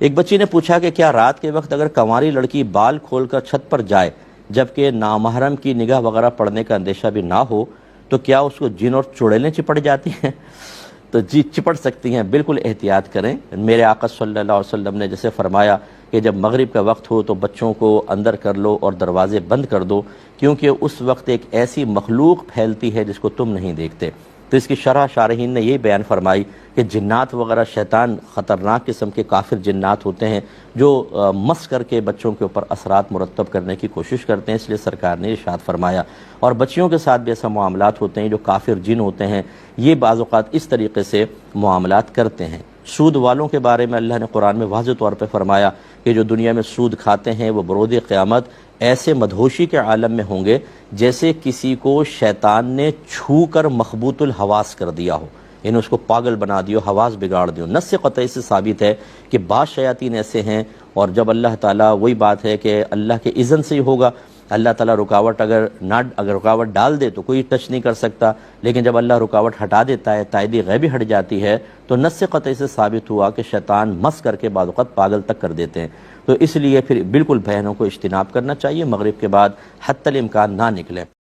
ایک بچی نے پوچھا کہ کیا رات کے وقت اگر کنواری لڑکی بال کھول کر چھت پر جائے جبکہ نامحرم کی نگاہ وغیرہ پڑنے کا اندیشہ بھی نہ ہو تو کیا اس کو جن اور چڑیلیں چپٹ جاتی ہیں؟ تو جی چپٹ سکتی ہیں، بالکل احتیاط کریں۔ میرے آقا صلی اللہ علیہ وسلم نے جیسے فرمایا کہ جب مغرب کا وقت ہو تو بچوں کو اندر کر لو اور دروازے بند کر دو، کیونکہ اس وقت ایک ایسی مخلوق پھیلتی ہے جس کو تم نہیں دیکھتے۔ تو اس کی شرح شارحین نے یہ بیان فرمائی کہ جنات وغیرہ شیطان خطرناک قسم کے کافر جنات ہوتے ہیں جو مس کر کے بچوں کے اوپر اثرات مرتب کرنے کی کوشش کرتے ہیں، اس لیے سرکار نے ارشاد فرمایا۔ اور بچیوں کے ساتھ بھی ایسا معاملات ہوتے ہیں، جو کافر جن ہوتے ہیں یہ بعض اوقات اس طریقے سے معاملات کرتے ہیں۔ سود والوں کے بارے میں اللہ نے قرآن میں واضح طور پہ فرمایا کہ جو دنیا میں سود کھاتے ہیں وہ بروز قیامت ایسے مدہوشی کے عالم میں ہوں گے جیسے کسی کو شیطان نے چھو کر مخبوط الحواس کر دیا ہو، یعنی اس کو پاگل بنا دیو، حواس بگاڑ دیو۔ نص قطعی سے ثابت ہے کہ بعض شیاطین ایسے ہیں، اور جب اللہ تعالیٰ، وہی بات ہے کہ اللہ کے اذن سے ہی ہوگا، اللہ تعالیٰ رکاوٹ اگر رکاوٹ ڈال دے تو کوئی ٹچ نہیں کر سکتا، لیکن جب اللہ رکاوٹ ہٹا دیتا ہے، تائیدی غیبی ہٹ جاتی ہے، تو نص قطعی سے ثابت ہوا کہ شیطان مس کر کے بعض اوقات پاگل تک کر دیتے ہیں۔ تو اس لیے پھر بالکل بہنوں کو اجتناب کرنا چاہیے، مغرب کے بعد حتی الامکان نہ نکلیں۔